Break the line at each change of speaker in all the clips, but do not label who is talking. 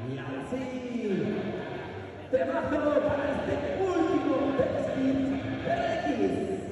Y así, debajo para este último de Speed RX.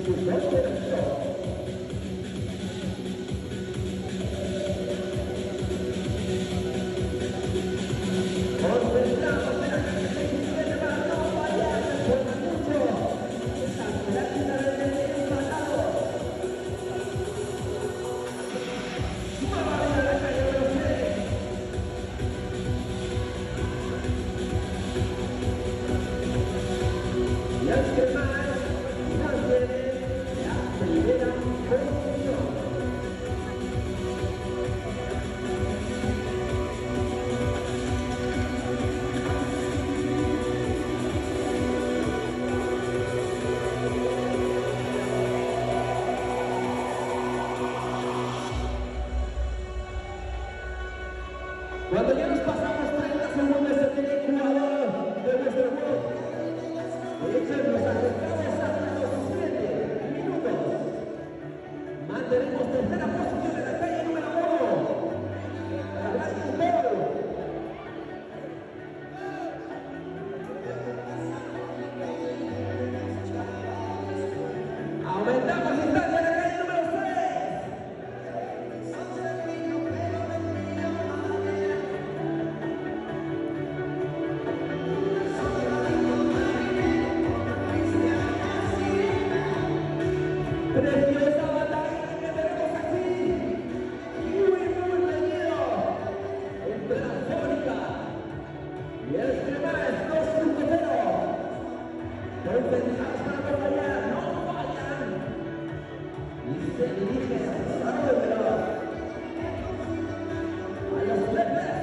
sus dos derechos. Concentrados en la calle para no fallar, después de mucho. Esta práctica del medio empatado. Mueva la calle de los tres. Y es que más mantiene la primera posición. Cuando ya nos pasamos 30 segundos del jugador de nuestro grupo, de hecho nos acercamos hasta los 7 minutos. Mantenemos tercera posición en la calle número 1. Aumentamos distancia en la calle número 6. Preciosa batalla que tenemos aquí, muy reñido entre la Fónica y el Cremades 2.0. Concentrados para no fallar, no fallan, y se dirigen a los Lepers.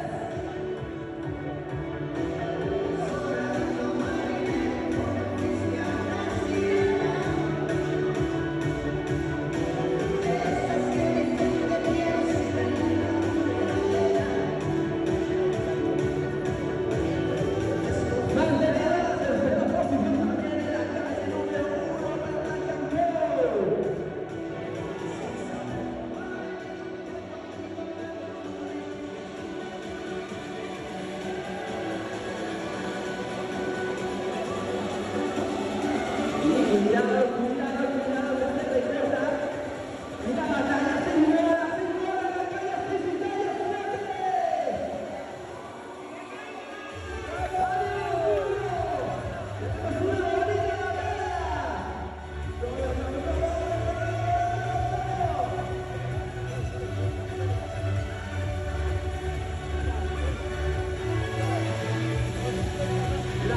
Cuidado, que se regresa. Y la batalla se mueve, la calle Trinitaria, ¡es una bonita batalla! La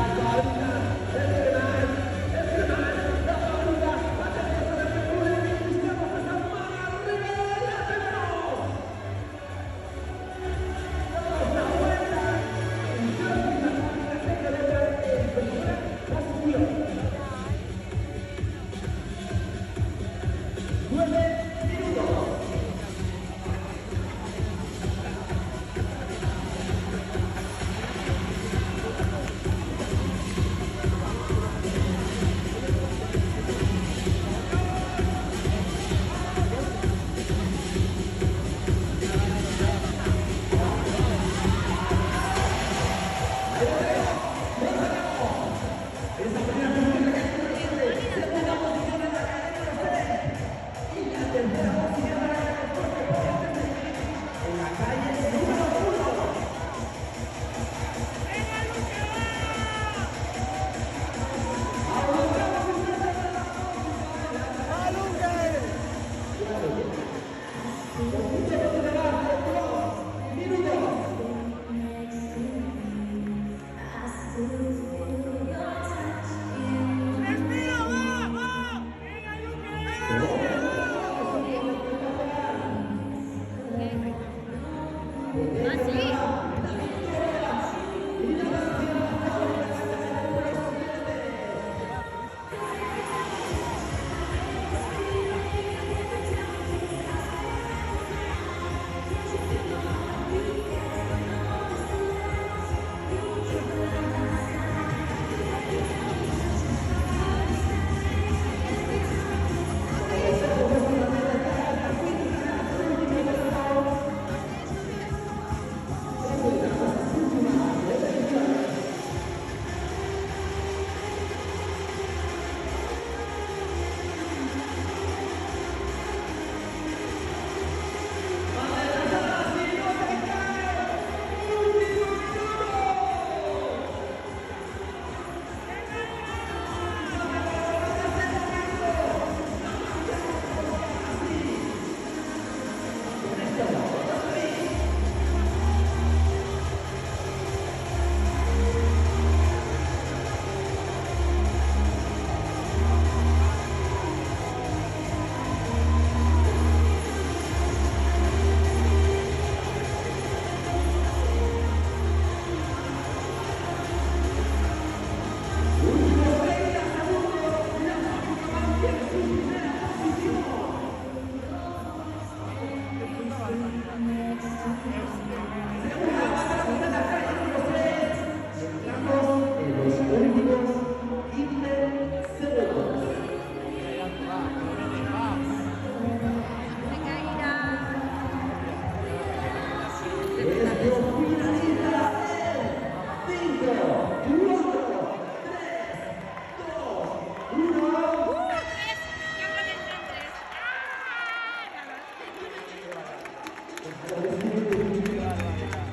Fónica,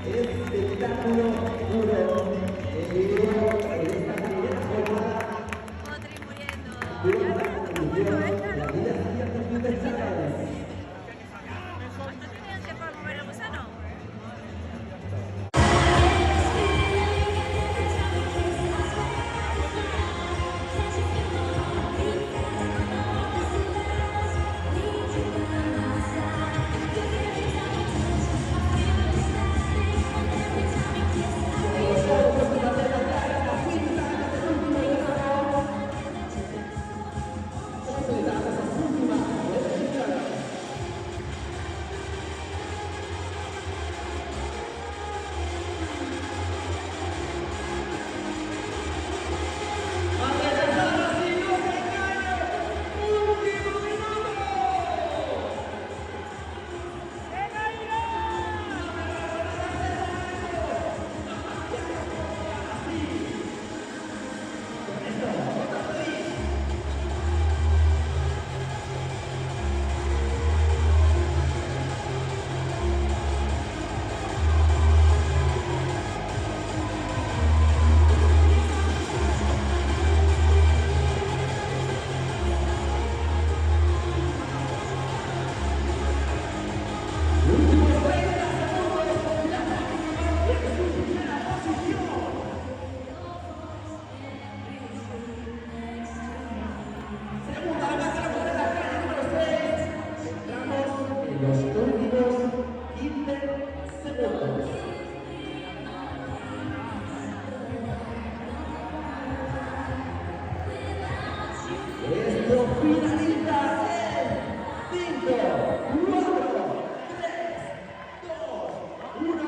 Espectáculo puro en vivo en esta primera jornada.
Otri muriendo.
Pura
Ya
transmisión de la Liga Abierta Universales.
hasta tiene ansia para mover el gusano.
Los últimos 15 segundos. Esto finaliza en 5, 4, 3, 2, 1.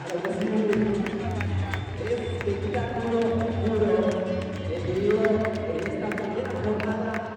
Claro que sí. Espectáculo